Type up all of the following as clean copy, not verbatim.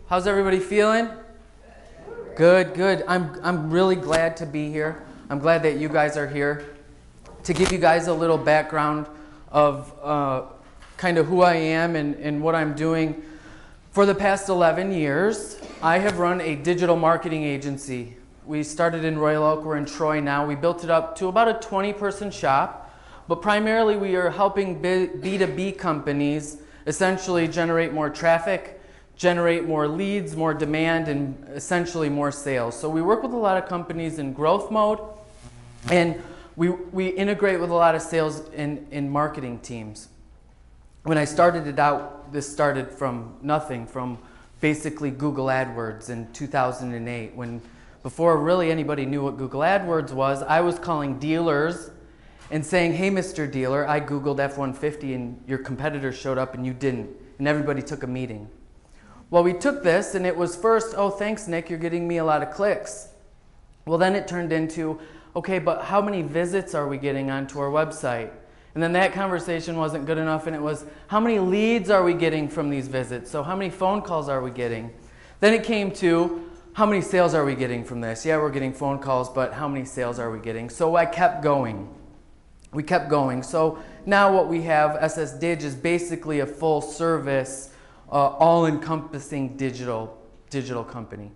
How's everybody feeling? Good, good. I'm really glad to be here. I'm glad that you guys are here to give you guys a little background of kind of who I am and what I'm doing. For the past 11 years, I have run a digital marketing agency. We started in Royal Oak, we're in Troy now. We built it up to about a 20-person shop, but primarily we are helping B2B companies essentially generate more traffic, generate more leads, more demand, and essentially more sales. So we work with a lot of companies in growth mode, and we integrate with a lot of sales and marketing teams. When I started it out, this started from nothing, from basically Google AdWords in 2008, when before really anybody knew what Google AdWords was, I was calling dealers and saying, hey, Mr. Dealer, I Googled F-150 and your competitor showed up and you didn't, and everybody took a meeting. Well, we took this and it was first, oh, thanks, Nick, you're getting me a lot of clicks. Well, then it turned into, okay, but how many visits are we getting onto our website? And then that conversation wasn't good enough, and it was, how many leads are we getting from these visits? So how many phone calls are we getting? Then it came to, how many sales are we getting from this? Yeah, we're getting phone calls, but how many sales are we getting? So I kept going. We kept going. So now what we have, SS Dig, is basically a full service, all-encompassing digital company.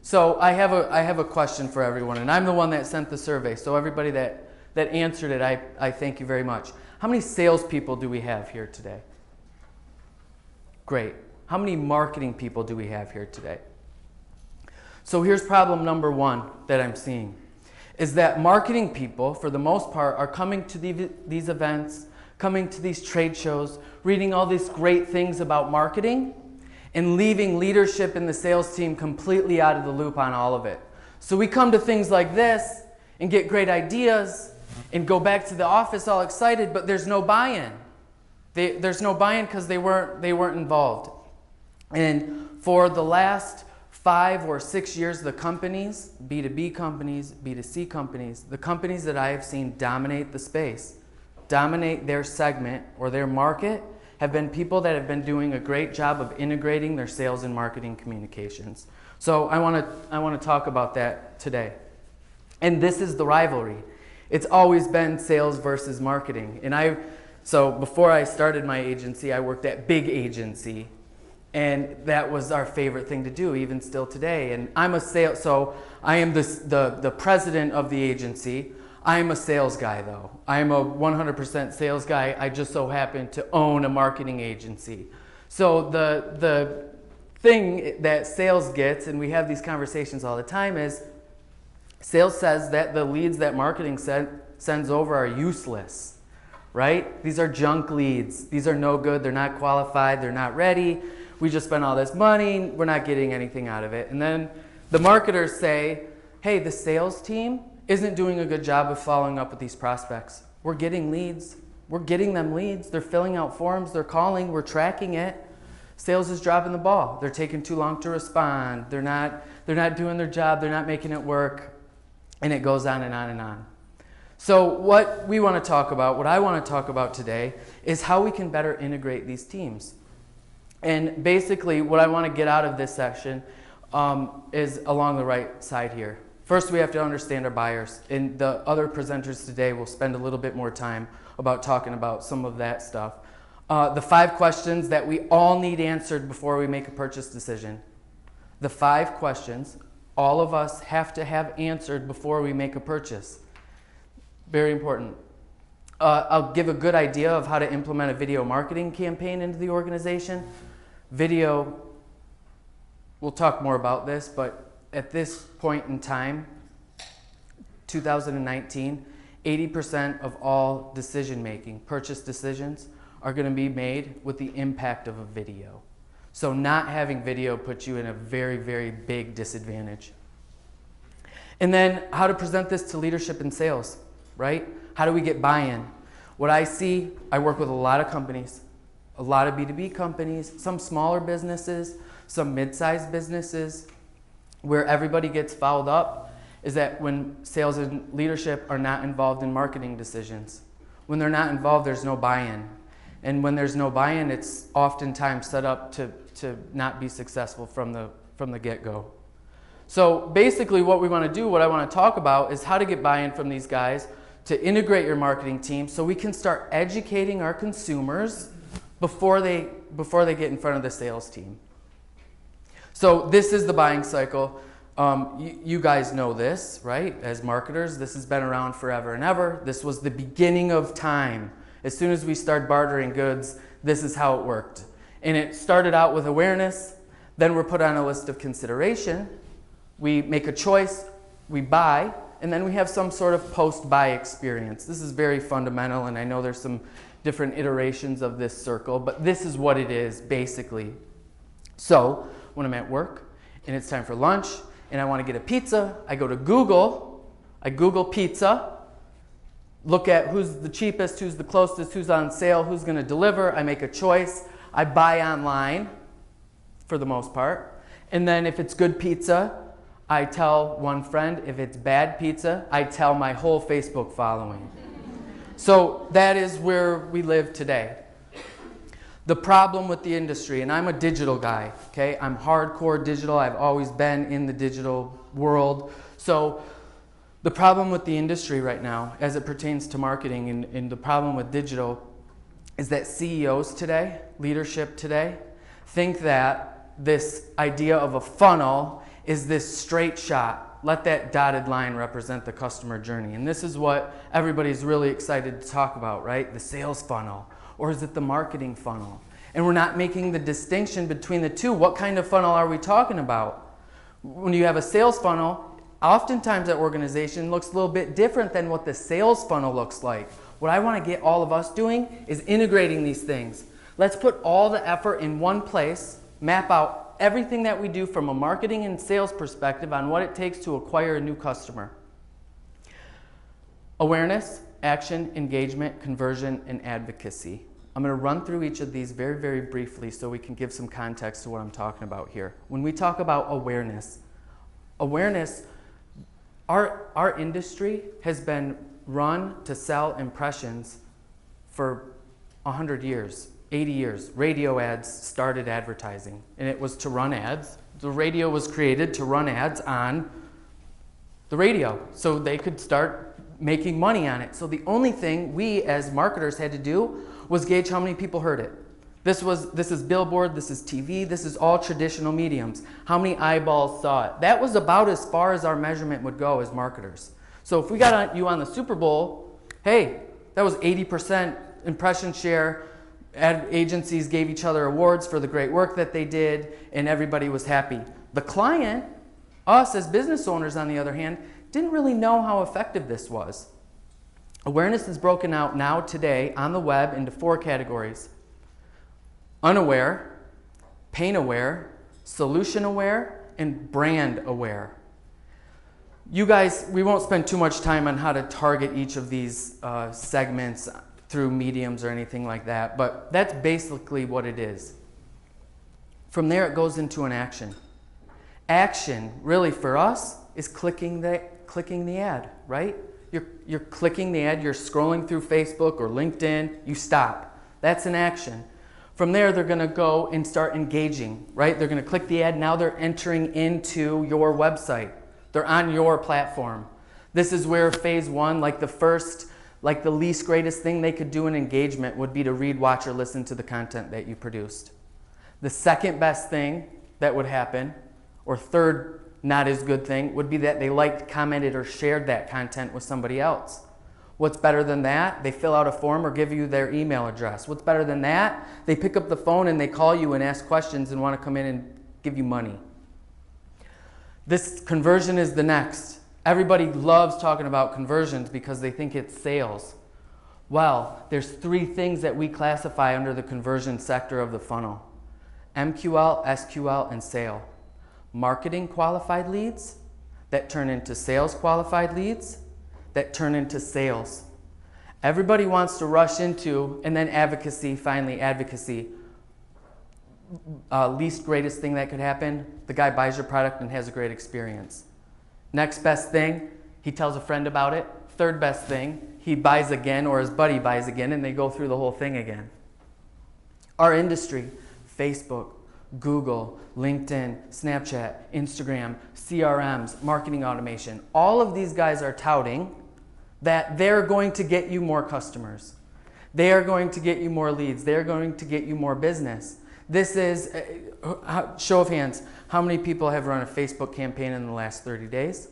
So I have a question for everyone, and I'm the one that sent the survey. So everybody that answered it, I thank you very much. How many salespeople do we have here today? Great. How many marketing people do we have here today? So here's problem number one that I'm seeing, is that marketing people, for the most part, are coming to these events, coming to these trade shows, reading all these great things about marketing, and leaving leadership in the sales team completely out of the loop on all of it. So we come to things like this and get great ideas and go back to the office all excited, but there's no buy-in. There's no buy-in because they weren't involved. And for the last 5 or 6 years, the companies, B2B companies, B2C companies, the companies that I have seen dominate the space, dominate their segment or their market, have been people that have been doing a great job of integrating their sales and marketing communications. So I want to talk about that today. And this is the rivalry. It's always been sales versus marketing. And so before I started my agency, I worked at big agency. And that was our favorite thing to do, even still today. And I'm a sales, so I am the president of the agency. I'm a sales guy, though. I am a 100% sales guy. I just so happen to own a marketing agency. So the thing that sales gets, and we have these conversations all the time, is sales says that the leads that marketing sends over are useless, right? These are junk leads. These are no good. They're not qualified. They're not ready. We just spent all this money. We're not getting anything out of it. And then the marketers say, hey, the sales team isn't doing a good job of following up with these prospects. We're getting leads. We're getting them leads. They're filling out forms. They're calling. We're tracking it. Sales is dropping the ball. They're taking too long to respond. They're not doing their job. They're not making it work. And it goes on and on and on. So what we want to talk about, what I want to talk about today, is how we can better integrate these teams. And basically what I want to get out of this section is along the right side here. First, we have to understand our buyers. And the other presenters today will spend a little bit more time about talking about some of that stuff. The 5 questions that we all need answered before we make a purchase decision. The 5 questions all of us have to have answered before we make a purchase. Very important. I'll give a good idea of how to implement a video marketing campaign into the organization. Video, we'll talk more about this, but at this point in time, 2019, 80% of all decision-making, purchase decisions, are going to be made with the impact of a video. So not having video puts you in a very, very big disadvantage. And then how to present this to leadership and sales, right? How do we get buy-in? What I see, I work with a lot of companies, a lot of B2B companies, some smaller businesses, some mid-sized businesses, where everybody gets fouled up is that when sales and leadership are not involved in marketing decisions. When they're not involved, there's no buy-in. And when there's no buy-in, it's oftentimes set up to to not be successful from the get-go. So basically what we want to do, what I want to talk about is how to get buy-in from these guys to integrate your marketing team so we can start educating our consumers before they get in front of the sales team. So this is the buying cycle. You guys know this, right? As marketers, this has been around forever and ever. This was the beginning of time. As soon as we started bartering goods, this is how it worked. And it started out with awareness, then we're put on a list of consideration, we make a choice, we buy, and then we have some sort of post-buy experience. This is very fundamental, and I know there's some different iterations of this circle, but this is what it is, basically. So, when I'm at work, and it's time for lunch, and I want to get a pizza, I go to Google, I Google pizza, look at who's the cheapest, who's the closest, who's on sale, who's going to deliver, I make a choice, I buy online, for the most part, and then if it's good pizza, I tell one friend. If it's bad pizza, I tell my whole Facebook following. So that is where we live today. The problem with the industry, and I'm a digital guy, okay? I'm hardcore digital. I've always been in the digital world. So the problem with the industry right now, as it pertains to marketing, and the problem with digital, is that CEOs today, leadership today, think that this idea of a funnel is this straight shot. Let that dotted line represent the customer journey. And this is what everybody's really excited to talk about, right? The sales funnel. Or is it the marketing funnel? And we're not making the distinction between the two. What kind of funnel are we talking about? When you have a sales funnel, oftentimes that organization looks a little bit different than what the sales funnel looks like. What I want to get all of us doing is integrating these things. Let's put all the effort in one place, map out everything that we do from a marketing and sales perspective on what it takes to acquire a new customer. Awareness, action, engagement, conversion, and advocacy. I'm going to run through each of these very, very briefly so we can give some context to what I'm talking about here. When we talk about awareness, our industry has been run to sell impressions for 100 years. 80 years. Radio ads started advertising, and it was to run ads. The radio was created to run ads on the radio, so they could start making money on it. So the only thing we as marketers had to do was gauge how many people heard it. This is billboard, this is TV, this is all traditional mediums. How many eyeballs saw it? That was about as far as our measurement would go as marketers. So if we got you on the Super Bowl, hey, that was 80% impression share. Ad agencies gave each other awards for the great work that they did, and everybody was happy. The client, us as business owners on the other hand, didn't really know how effective this was. Awareness is broken out now today on the web into 4 categories. Unaware, pain aware, solution aware, and brand aware. You guys, we won't spend too much time on how to target each of these segments through mediums or anything like that, but that's basically what it is. From there it goes into an action. Action, really for us, is clicking the ad, right? You're clicking the ad, you're scrolling through Facebook or LinkedIn, you stop. That's an action. From there they're going to go and start engaging, right? They're going to click the ad, now they're entering into your website. They're on your platform. This is where phase 1, like the least greatest thing they could do in engagement would be to read, watch, or listen to the content that you produced. The second best thing that would happen, or third not as good thing, would be that they liked, commented, or shared that content with somebody else. What's better than that? They fill out a form or give you their email address. What's better than that? They pick up the phone and they call you and ask questions and want to come in and give you money. This conversion is the next. Everybody loves talking about conversions because they think it's sales. Well, there's 3 things that we classify under the conversion sector of the funnel. MQL, SQL, and sale. Marketing qualified leads that turn into sales qualified leads that turn into sales. Everybody wants to rush into, and then advocacy, finally advocacy. Least greatest thing that could happen, the guy buys your product and has a great experience. Next best thing, he tells a friend about it. Third best thing, he buys again or his buddy buys again and they go through the whole thing again. Our industry, Facebook, Google, LinkedIn, Snapchat, Instagram, CRMs, marketing automation. All of these guys are touting that they're going to get you more customers. They are going to get you more leads. They're going to get you more business. This is, show of hands, how many people have run a Facebook campaign in the last 30 days?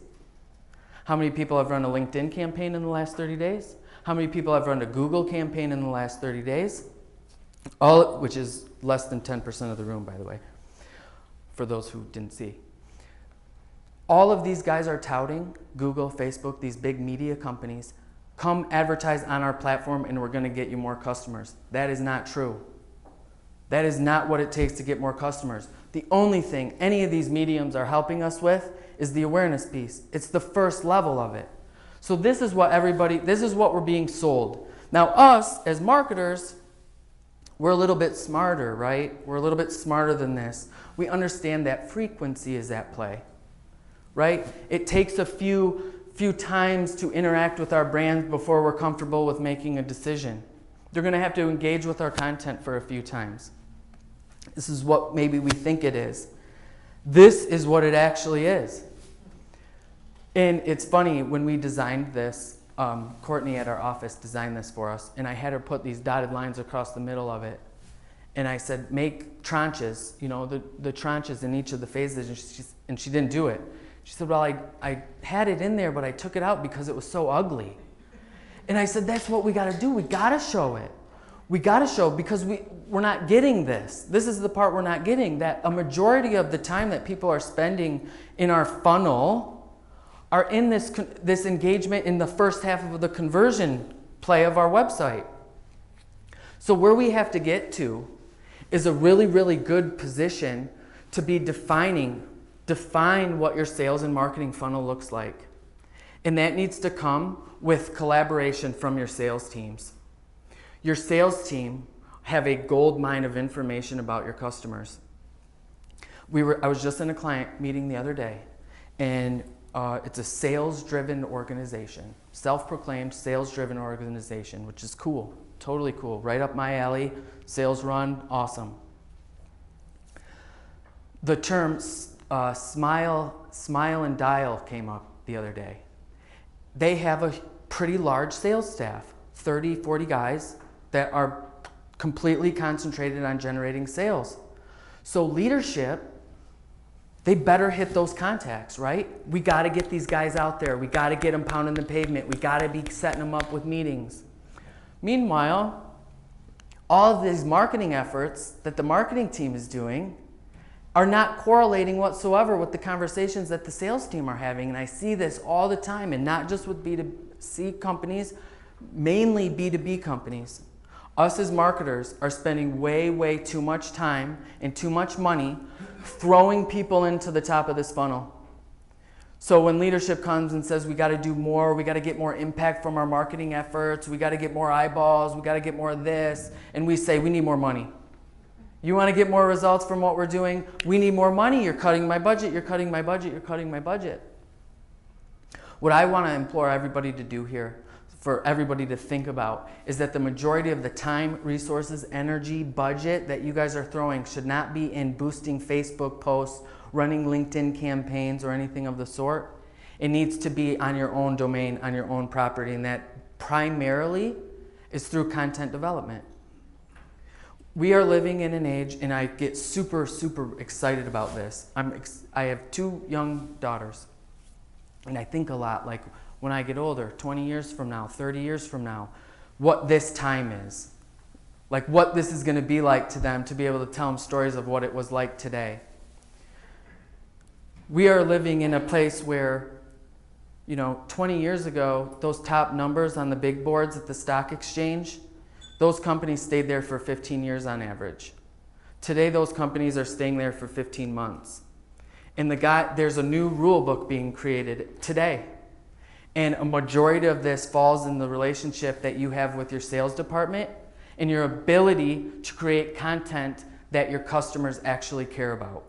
How many people have run a LinkedIn campaign in the last 30 days? How many people have run a Google campaign in the last 30 days? All, which is less than 10% of the room, by the way, for those who didn't see. All of these guys are touting, Google, Facebook, these big media companies, come advertise on our platform and we're going to get you more customers. That is not true. That is not what it takes to get more customers. The only thing any of these mediums are helping us with is the awareness piece. It's the first level of it. So this is what we're being sold. Now us, as marketers, we're a little bit smarter, right? We're a little bit smarter than this. We understand that frequency is at play, right? It takes a few times to interact with our brand before we're comfortable with making a decision. They're going to have to engage with our content for a few times. This is what maybe we think it is. This is what it actually is. And it's funny, when we designed this, Courtney at our office designed this for us, and I had her put these dotted lines across the middle of it. And I said, make tranches, you know, the tranches in each of the phases, and she didn't do it. She said, well, I had it in there, but I took it out because it was so ugly. And I said, that's what we got to do. We got to show it. We got to show, because we're not getting this. This is the part we're not getting, that a majority of the time that people are spending in our funnel are in this engagement in the first half of the conversion play of our website. So where we have to get to is a really, really good position to be define what your sales and marketing funnel looks like. And that needs to come with collaboration from your sales teams. Your sales team have a gold mine of information about your customers. I was just in a client meeting the other day, and it's a sales-driven organization, self-proclaimed sales-driven organization, which is cool, totally cool, right up my alley, sales run, awesome. The term smile and dial came up the other day. They have a pretty large sales staff, 30, 40 guys that are completely concentrated on generating sales. So leadership, they better hit those contacts, right? We got to get these guys out there. We got to get them pounding the pavement. We got to be setting them up with meetings. Meanwhile, all of these marketing efforts that the marketing team is doing are not correlating whatsoever with the conversations that the sales team are having. And I see this all the time, and not just with B2C companies, mainly B2B companies. Us as marketers are spending way, way too much time and too much money throwing people into the top of this funnel. So when leadership comes and says we got to do more, we got to get more impact from our marketing efforts, we got to get more eyeballs, we got to get more of this, and we say we need more money. You want to get more results from what we're doing? We need more money. You're cutting my budget, you're cutting my budget, you're cutting my budget. What I want to implore everybody to do here, for everybody to think about, is that the majority of the time, resources, energy, budget that you guys are throwing should not be in boosting Facebook posts, running LinkedIn campaigns, or anything of the sort. It needs to be on your own domain, on your own property, and that primarily is through content development. We are living in an age, and I get super, super excited about this. I have 2 young daughters, and I think a lot, like, when I get older, 20 years from now, 30 years from now, what this time is. Like what this is going to be like to them, to be able to tell them stories of what it was like today. We are living in a place where, 20 years ago, those top numbers on the big boards at the stock exchange, those companies stayed there for 15 years on average. Today, those companies are staying there for 15 months. And there's a new rule book being created today. And a majority of this falls in the relationship that you have with your sales department and your ability to create content that your customers actually care about.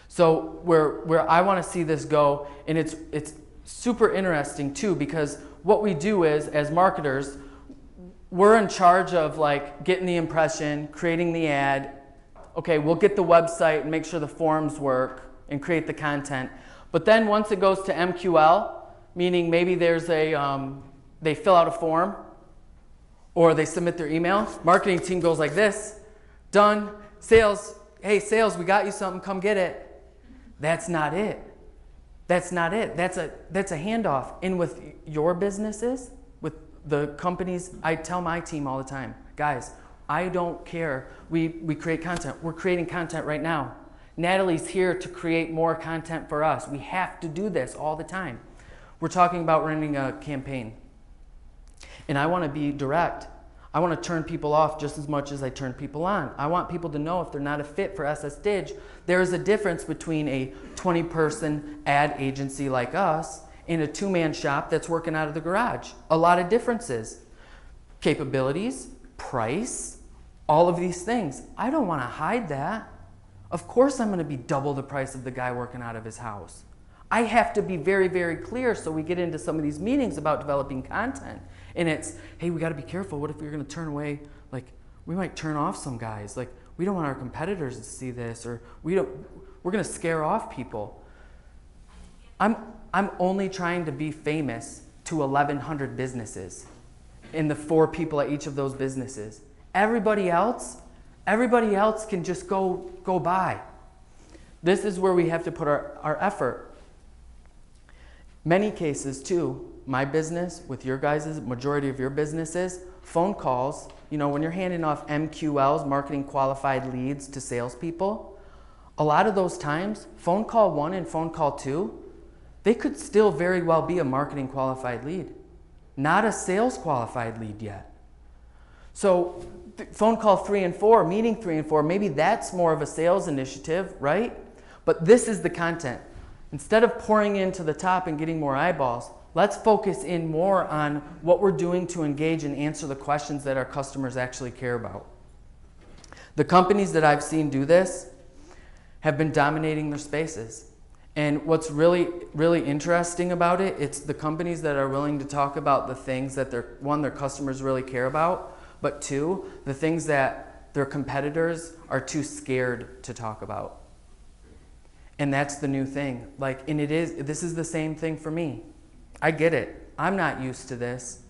So where I want to see this go, and it's super interesting too, because what we do is, as marketers, we're in charge of like getting the impression, creating the ad, okay, we'll get the website and make sure the forms work and create the content. But then once it goes to MQL, meaning maybe there's they fill out a form or they submit their email, marketing team goes like this, done, sales, hey sales, we got you something, come get it. That's not it. That's not it. That's a handoff. And with your businesses, with the companies, I tell my team all the time, guys, I don't care. We create content. We're creating content right now. Natalie's here to create more content for us. We have to do this all the time. We're talking about running a campaign. And I want to be direct. I want to turn people off just as much as I turn people on. I want people to know if they're not a fit for SS Dig, there is a difference between a 20-person ad agency like us and a 2-man shop that's working out of the garage. A lot of differences. Capabilities, price, all of these things. I don't want to hide that. Of course I'm going to be double the price of the guy working out of his house. I have to be very, very clear so we get into some of these meetings about developing content. And it's, hey, we got to be careful. What if we're going to turn away, like, we might turn off some guys. Like, we don't want our competitors to see this, or we're going to scare off people. I'm only trying to be famous to 1,100 businesses and the 4 people at each of those businesses. Everybody else can just go by. This is where we have to put our effort. Many cases too, my business with your guys' majority of your businesses, phone calls, you know, when you're handing off MQLs, marketing qualified leads to salespeople, a lot of those times, phone call 1 and phone call 2, they could still very well be a marketing qualified lead, not a sales qualified lead yet. So phone call 3 and 4, meeting 3 and 4, maybe that's more of a sales initiative, right? But this is the content. Instead of pouring into the top and getting more eyeballs, let's focus in more on what we're doing to engage and answer the questions that our customers actually care about. The companies that I've seen do this have been dominating their spaces. And what's really, really interesting about it, it's the companies that are willing to talk about the things that their customers really care about, but 2, the things that their competitors are too scared to talk about. And that's the new thing. Like, and this is the same thing for me. I get it. I'm not used to this.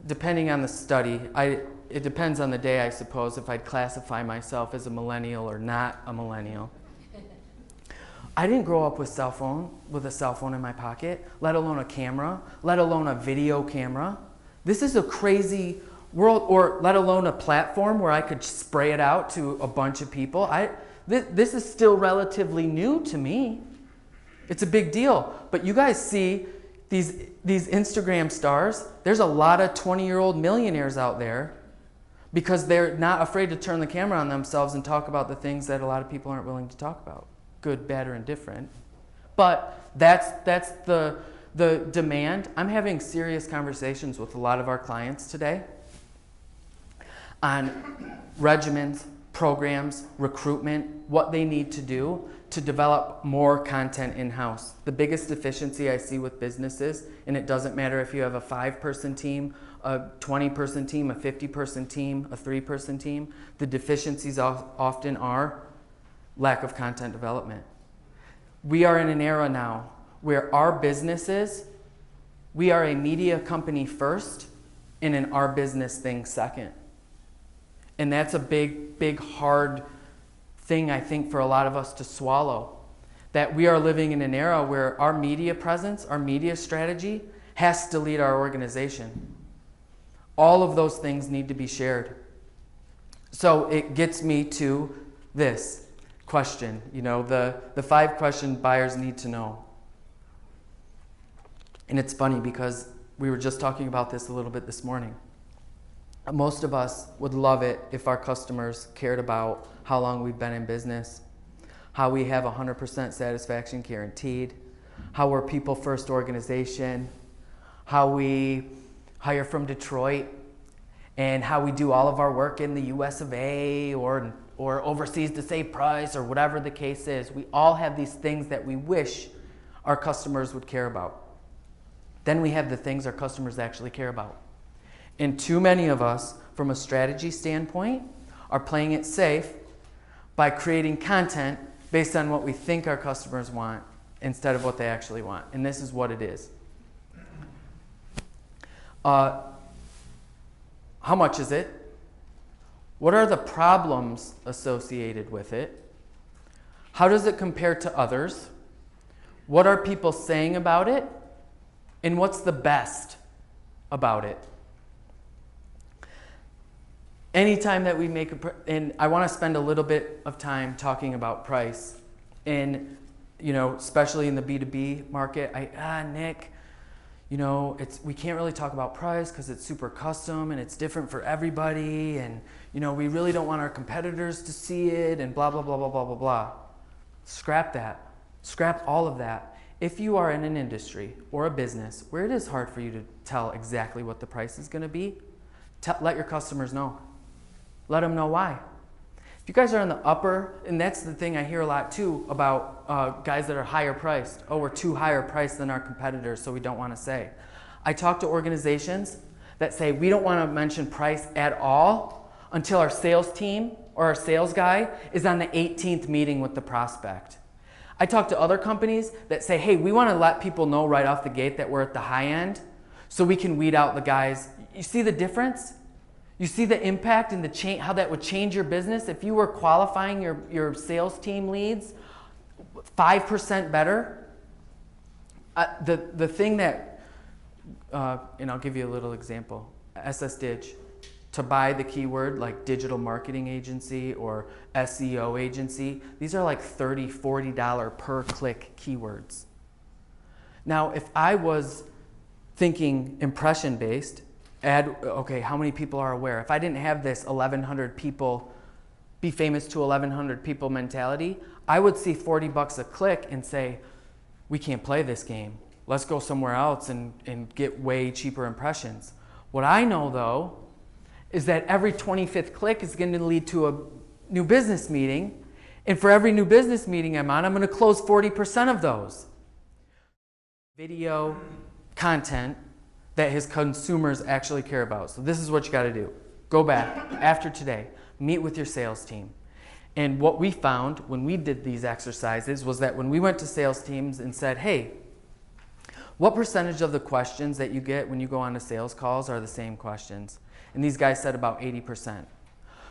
Depending on the study, it depends on the day, I suppose, if I'd classify myself as a millennial or not a millennial. I didn't grow up with a cell phone in my pocket, let alone a camera, let alone a video camera. This is a crazy world, or let alone a platform where I could spray it out to a bunch of people. This is still relatively new to me. It's a big deal. But you guys see these Instagram stars, there's a lot of 20-year-old millionaires out there because they're not afraid to turn the camera on themselves and talk about the things that a lot of people aren't willing to talk about. Good, bad, or indifferent. But that's the demand. I'm having serious conversations with a lot of our clients today on regimens, programs, recruitment, what they need to do to develop more content in-house. The biggest deficiency I see with businesses, and it doesn't matter if you have a 5-person team, a 20-person team, a 50-person team, a 3-person team, the deficiencies often are lack of content development. We are in an era now where our businesses, we are a media company first and an our business thing second. And that's a big, big, hard thing, I think, for a lot of us to swallow. That we are living in an era where our media presence, our media strategy, has to lead our organization. All of those things need to be shared. So it gets me to this question, you know, the 5 questions buyers need to know. And it's funny because we were just talking about this a little bit this morning. Most of us would love it if our customers cared about how long we've been in business, how we have 100% satisfaction guaranteed, how we're people first organization, how we hire from Detroit, and how we do all of our work in the US of A or overseas to save price or whatever the case is. We all have these things that we wish our customers would care about. Then we have the things our customers actually care about. And too many of us, from a strategy standpoint, are playing it safe by creating content based on what we think our customers want instead of what they actually want. And this is what it is. How much is it? What are the problems associated with it? How does it compare to others? What are people saying about it? And what's the best about it? Anytime that we make and I want to spend a little bit of time talking about price, and especially in the B2B market, Nick, we can't really talk about price because it's super custom and it's different for everybody, and we really don't want our competitors to see it, and blah blah blah blah blah blah blah. Scrap that. Scrap all of that. If you are in an industry or a business where it is hard for you to tell exactly what the price is going to be, let your customers know. Let them know why. If you guys are in the upper, and that's the thing I hear a lot too about guys that are higher priced. Oh, we're too higher priced than our competitors, so we don't want to say. I talk to organizations that say we don't want to mention price at all until our sales team or our sales guy is on the 18th meeting with the prospect. I talk to other companies that say, hey, we want to let people know right off the gate that we're at the high end so we can weed out the guys. You see the difference? You see the impact and how that would change your business if you were qualifying your sales team leads 5% better? The thing that, and I'll give you a little example. SSDig, to buy the keyword like digital marketing agency or SEO agency, these are like $30, $40 per click keywords. Now, if I was thinking impression based, okay, how many people are aware? If I didn't have this 1,100 people, be famous to 1,100 people mentality, I would see $40 a click and say, we can't play this game. Let's go somewhere else and get way cheaper impressions. What I know though, is that every 25th click is going to lead to a new business meeting. And for every new business meeting I'm on, I'm going to close 40% of those. Video content that his consumers actually care about. So this is what you got to do. Go back after today, meet with your sales team. And what we found when we did these exercises was that when we went to sales teams and said, hey, what percentage of the questions that you get when you go on to sales calls are the same questions? And these guys said about 80%.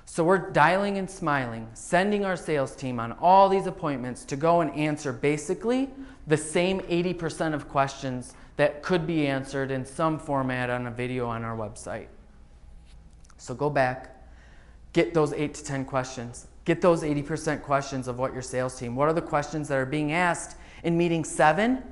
So we're dialing and smiling, sending our sales team on all these appointments to go and answer basically the same 80% of questions that could be answered in some format on a video on our website. So go back, get those 8 to 10 questions. Get those 80% questions of what your sales team, what are the questions that are being asked in meeting 7?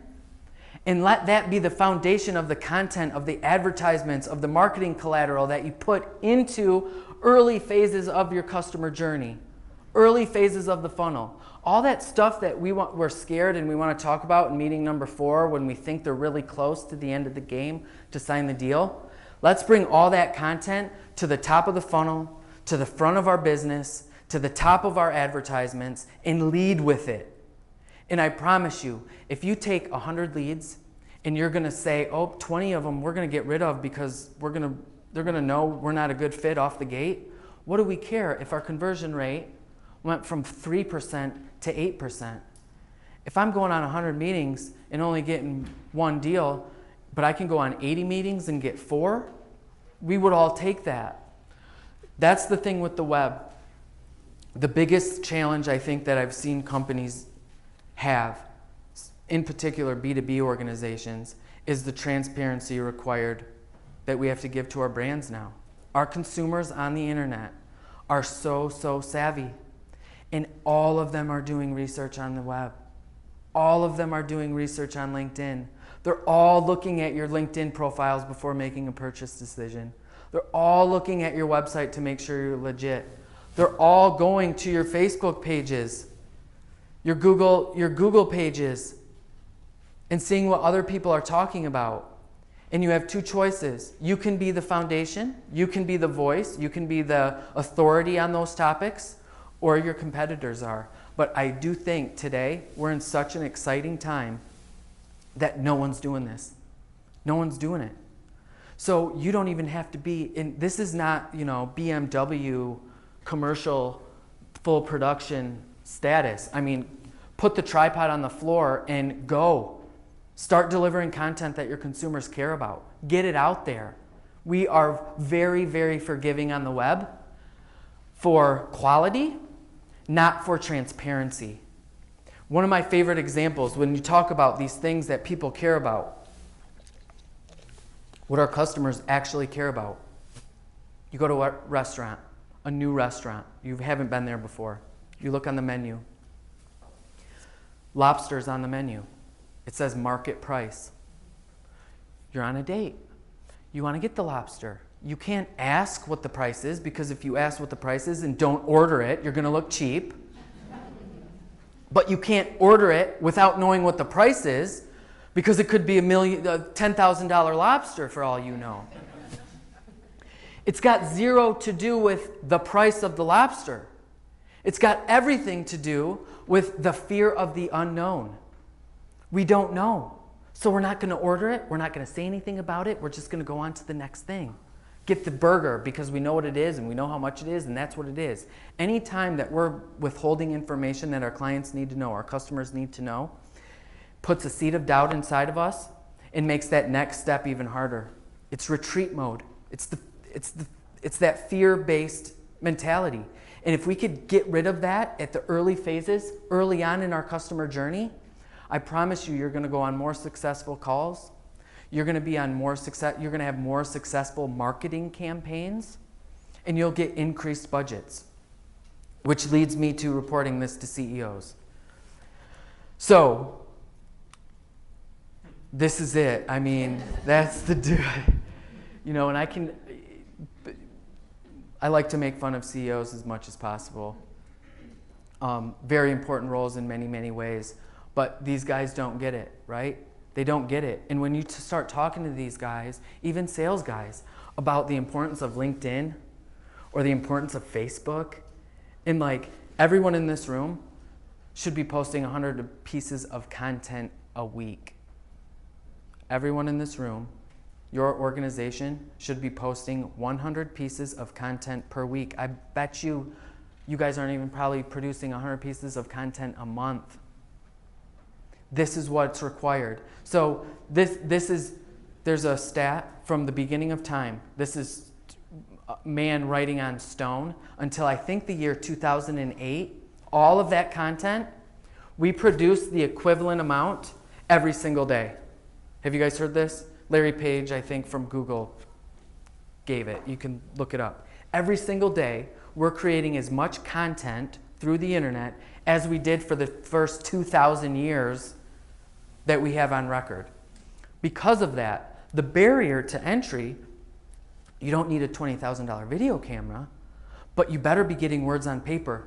And let that be the foundation of the content, of the advertisements, of the marketing collateral that you put into early phases of your customer journey, early phases of the funnel. All that stuff that we're scared and we want to talk about in meeting number 4 when we think they're really close to the end of the game to sign the deal. Let's bring all that content to the top of the funnel, to the front of our business, to the top of our advertisements, and lead with it. And I promise you, if you take 100 leads and you're going to say, oh, 20 of them we're going to get rid of because they're going to know we're not a good fit off the gate, what do we care if our conversion rate went from 3% to 8%? If I'm going on 100 meetings and only getting 1 deal, but I can go on 80 meetings and get 4, we would all take that. That's the thing with the web. The biggest challenge I think that I've seen companies have, in particular B2B organizations, is the transparency required that we have to give to our brands now. Our consumers on the internet are so savvy, and all of them are doing research on the web. All of them are doing research on LinkedIn. They're all looking at your LinkedIn profiles before making a purchase decision. They're all looking at your website to make sure you're legit. They're all going to your Facebook pages, your Google pages, and seeing what other people are talking about. And you have 2 choices. You can be the foundation, you can be the voice, you can be the authority on those topics, or your competitors are. But I do think today we're in such an exciting time that no one's doing this. No one's doing it. So you don't even have to be in, this is not, BMW commercial full production status. I mean, put the tripod on the floor and go. Start delivering content that your consumers care about. Get it out there. We are very, very forgiving on the web for quality, not for transparency. One of my favorite examples when you talk about these things that people care about, what our customers actually care about. You go to a restaurant, a new restaurant. You haven't been there before. You look on the menu. Lobster's on the menu. It says market price. You're on a date. You want to get the lobster. You can't ask what the price is, because if you ask what the price is and don't order it, you're going to look cheap. But you can't order it without knowing what the price is, because it could be a $10,000 lobster for all you know. It's got zero to do with the price of the lobster. It's got everything to do with the fear of the unknown. We don't know. So we're not going to order it. We're not going to say anything about it. We're just going to go on to the next thing. Get the burger because we know what it is and we know how much it is, and that's what it is. Anytime that we're withholding information that our clients need to know, our customers need to know, puts a seed of doubt inside of us and makes that next step even harder. It's retreat mode. It's that fear-based mentality. And if we could get rid of that at the early phases, early on in our customer journey, I promise you, you're going to go on more successful calls. You're going to be on more success. You're going to have more successful marketing campaigns, and you'll get increased budgets, which leads me to reporting this to CEOs. So this is it. I mean, that's the you know, and I like to make fun of CEOs as much as possible. Very important roles in many, many ways. But these guys don't get it, right? They don't get it. And when you start talking to these guys, even sales guys, about the importance of LinkedIn or the importance of Facebook, and like everyone in this room should be posting 100 pieces of content a week. Everyone in this room, your organization should be posting 100 pieces of content per week. I bet you guys aren't even probably producing 100 pieces of content a month. This is what's required. So there's a stat from the beginning of time. This is man writing on stone until I think the year 2008. All of that content, we produce the equivalent amount every single day. Have you guys heard this? Larry Page, I think, from Google gave it. You can look it up. Every single day, we're creating as much content through the internet as we did for the first 2,000 years that we have on record. Because of that, the barrier to entry, you don't need a $20,000 video camera, but you better be getting words on paper.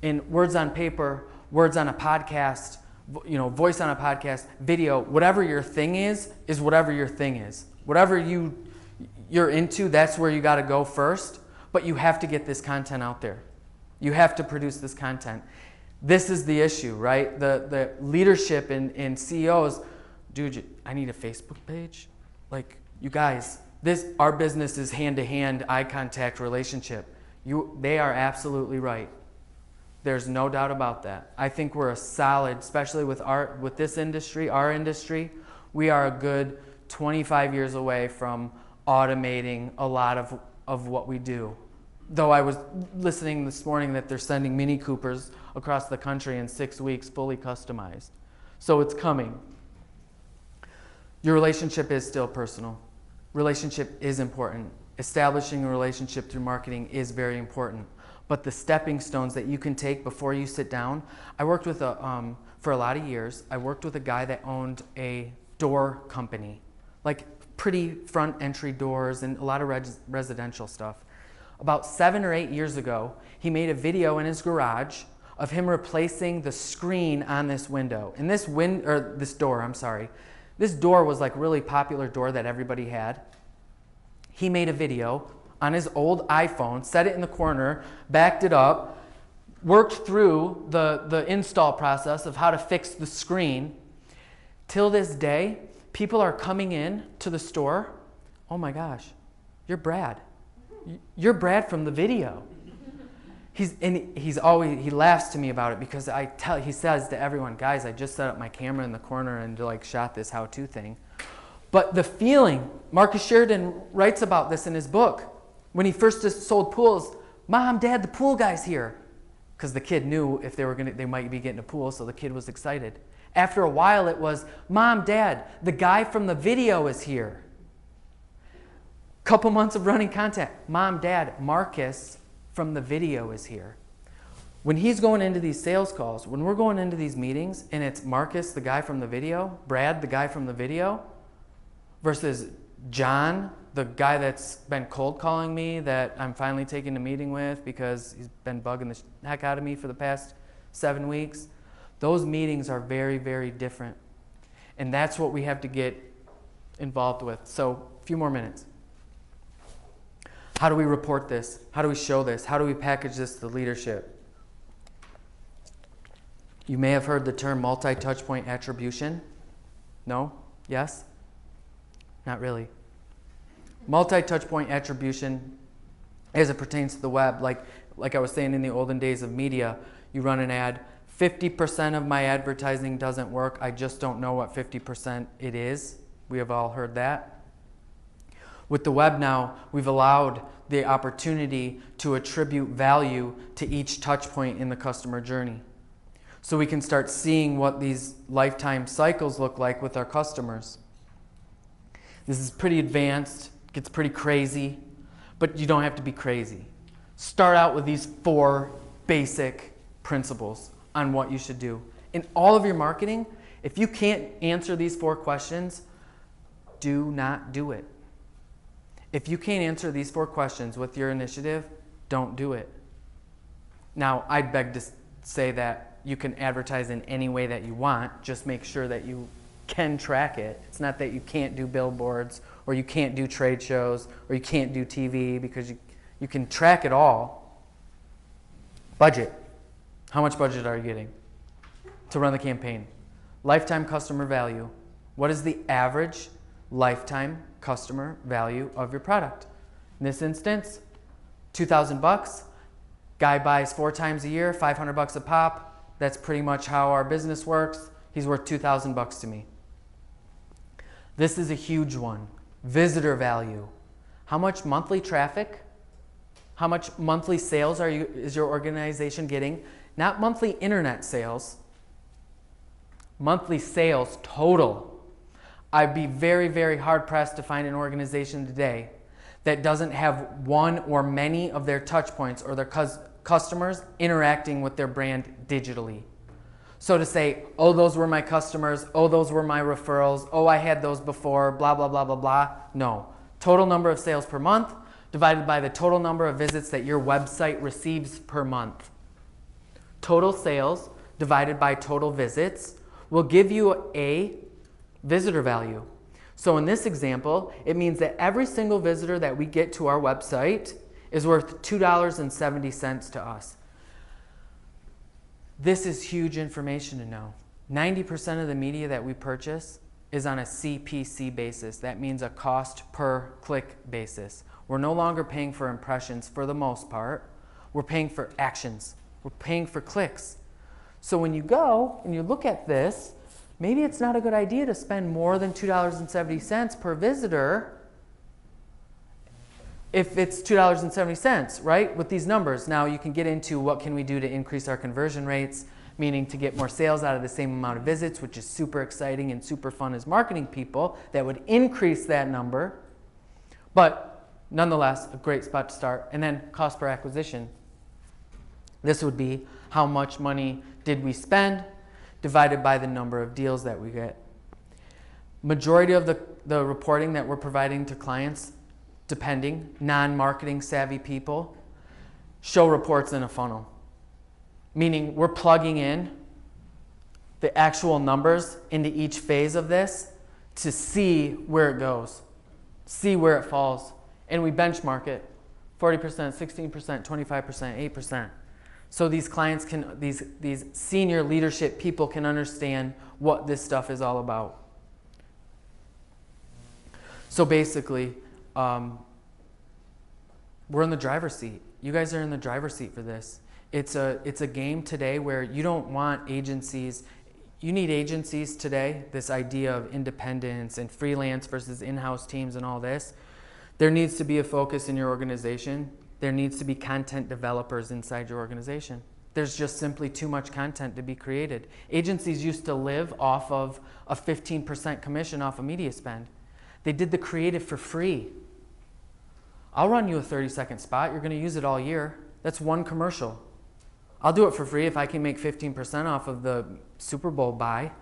And words on paper, words on a podcast, you know, voice on a podcast, video, whatever your thing is whatever your thing is. Whatever you're into, that's where you got to go first, but you have to get this content out there. You have to produce this content. This is the issue, right? The leadership in CEOs, dude, I need a Facebook page. Like, you guys, our business is hand-to-hand, eye contact relationship. They are absolutely right. There's no doubt about that. I think we're a solid, especially with this industry, our industry, we are a good 25 years away from automating a lot of what we do. Though I was listening this morning that they're sending Mini Coopers across the country in 6 weeks, fully customized. So it's coming. Your relationship is still personal. Relationship is important. Establishing a relationship through marketing is very important. But the stepping stones that you can take before you sit down, I worked with for a lot of years, I worked with a guy that owned a door company, like pretty front entry doors and a lot of residential stuff. About 7 or 8 years ago, he made a video in his garage of him replacing the screen on this window. And this door, I'm sorry. This door was like a really popular door that everybody had. He made a video on his old iPhone, set it in the corner, backed it up, worked through the install process of how to fix the screen. Till this day, people are coming in to the store. Oh my gosh, you're Brad. You're Brad from the video. he laughs to me about it because he says to everyone, guys, I just set up my camera in the corner and like shot this how-to thing. But the feeling, Marcus Sheridan writes about this in his book. When he first just sold pools, Mom, Dad, the pool guy's here. Because the kid knew if they might be getting a pool, so the kid was excited. After a while it was, Mom, Dad, the guy from the video is here. Couple months of running contact. Mom, Dad, Marcus from the video is here. When he's going into these sales calls, when we're going into these meetings and it's Marcus, the guy from the video, Brad, the guy from the video, versus John, the guy that's been cold calling me that I'm finally taking a meeting with because he's been bugging the heck out of me for the past 7 weeks, those meetings are very, very different. And that's what we have to get involved with. So, a few more minutes. How do we report this? How do we show this? How do we package this to leadership? You may have heard the term multi-touchpoint attribution. No? Yes? Not really. Multi-touchpoint attribution, as it pertains to the web, like I was saying in the olden days of media, you run an ad, 50% of my advertising doesn't work, I just don't know what 50% it is. We have all heard that. With the web now, we've allowed the opportunity to attribute value to each touch point in the customer journey. So we can start seeing what these lifetime cycles look like with our customers. This is pretty advanced, gets pretty crazy, but you don't have to be crazy. Start out with these 4 basic principles on what you should do. In all of your marketing, if you can't answer these 4 questions, do not do it. If you can't answer these 4 questions with your initiative, don't do it. Now, I'd beg to say that you can advertise in any way that you want, just make sure that you can track it. It's not that you can't do billboards or you can't do trade shows or you can't do TV, because you can track it all. Budget. How much budget are you getting to run the campaign? Lifetime customer value. What is the average lifetime customer value of your product? In this instance, $2,000. Guy buys 4 times a year, $500 a pop. That's pretty much how our business works. He's worth $2,000 to me. This is a huge one. Visitor value. How much monthly traffic? How much monthly sales is your organization getting? Not monthly internet sales. Monthly sales total. I'd be very, very hard pressed to find an organization today that doesn't have one or many of their touch points or their customers interacting with their brand digitally. So to say, oh, those were my customers, oh, those were my referrals, oh, I had those before, blah, blah, blah, blah, blah. No. Total number of sales per month divided by the total number of visits that your website receives per month. Total sales divided by total visits will give you a visitor value. So in this example, it means that every single visitor that we get to our website is worth $2.70 to us. This is huge information to know. 90% of the media that we purchase is on a CPC basis. That means a cost per click basis. We're no longer paying for impressions for the most part. We're paying for actions. We're paying for clicks. So when you go and you look at this, maybe it's not a good idea to spend more than $2.70 per visitor if it's $2.70, right, with these numbers. Now you can get into what can we do to increase our conversion rates, meaning to get more sales out of the same amount of visits, which is super exciting and super fun as marketing people. That would increase that number. But nonetheless, a great spot to start. And then cost per acquisition. This would be how much money did we spend divided by the number of deals that we get. Majority of the reporting that we're providing to clients, depending, non-marketing savvy people, show reports in a funnel. Meaning we're plugging in the actual numbers into each phase of this to see where it goes, see where it falls. And we benchmark it, 40%, 16%, 25%, 8%. So these clients can, these senior leadership people can understand what this stuff is all about. So basically, we're in the driver's seat. You guys are in the driver's seat for this. It's a game today where you don't want agencies. You need agencies today, this idea of independence and freelance versus in-house teams and all this. There needs to be a focus in your organization. There needs to be content developers inside your organization. There's just simply too much content to be created. Agencies used to live off of a 15% commission off of media spend. They did the creative for free. I'll run you a 30-second spot. You're going to use it all year. That's one commercial. I'll do it for free if I can make 15% off of the Super Bowl buy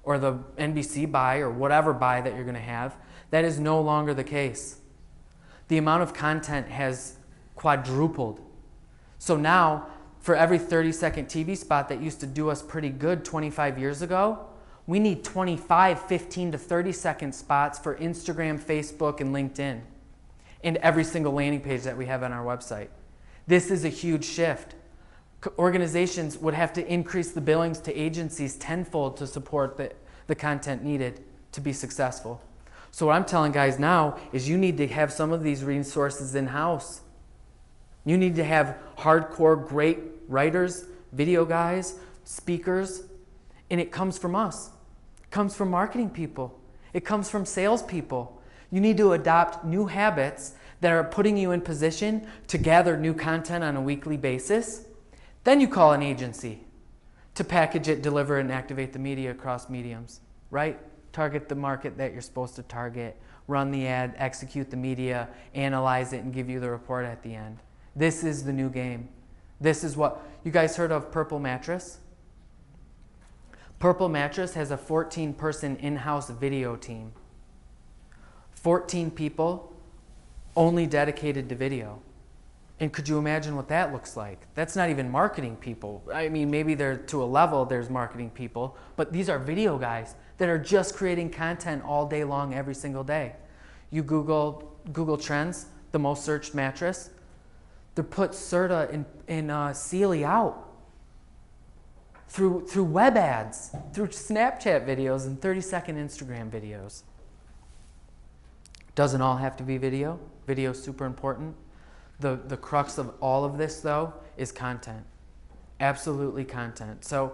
or the NBC buy or whatever buy that you're going to have. That is no longer the case. The amount of content has quadrupled. So now, for every 30-second TV spot that used to do us pretty good 25 years ago, we need 25, 15 to 30-second spots for Instagram, Facebook, and LinkedIn, and every single landing page that we have on our website. This is a huge shift. Organizations would have to increase the billings to agencies tenfold to support the content needed to be successful. So what I'm telling guys now is you need to have some of these resources in-house. You need to have hardcore, great writers, video guys, speakers, and it comes from us. It comes from marketing people. It comes from salespeople. You need to adopt new habits that are putting you in position to gather new content on a weekly basis. Then you call an agency to package it, deliver, and activate the media across mediums, right? Target the market that you're supposed to target, run the ad, execute the media, analyze it, and give you the report at the end. This is the new game. This is what, you guys heard of Purple Mattress? Purple Mattress has a 14-person in-house video team. 14 people only dedicated to video. And could you imagine what that looks like? That's not even marketing people. I mean, maybe they're to a level, there's marketing people, but these are video guys that are just creating content all day long, every single day. You Google Trends, the most searched mattress, they put Serta and Sealy out through web ads, through Snapchat videos and 30-second Instagram videos. Doesn't all have to be video. Video is super important. The crux of all of this, though, is content. Absolutely content. So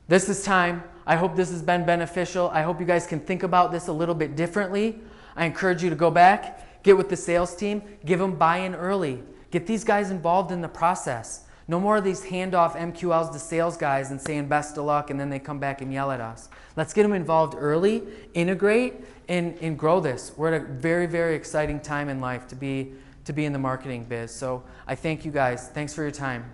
this is time. I hope this has been beneficial. I hope you guys can think about this a little bit differently. I encourage you to go back, get with the sales team, give them buy-in early. Get these guys involved in the process. No more of these handoff MQLs to sales guys and saying best of luck, and then they come back and yell at us. Let's get them involved early, integrate, and grow this. We're at a very, very exciting time in life to be in the marketing biz. So I thank you guys. Thanks for your time.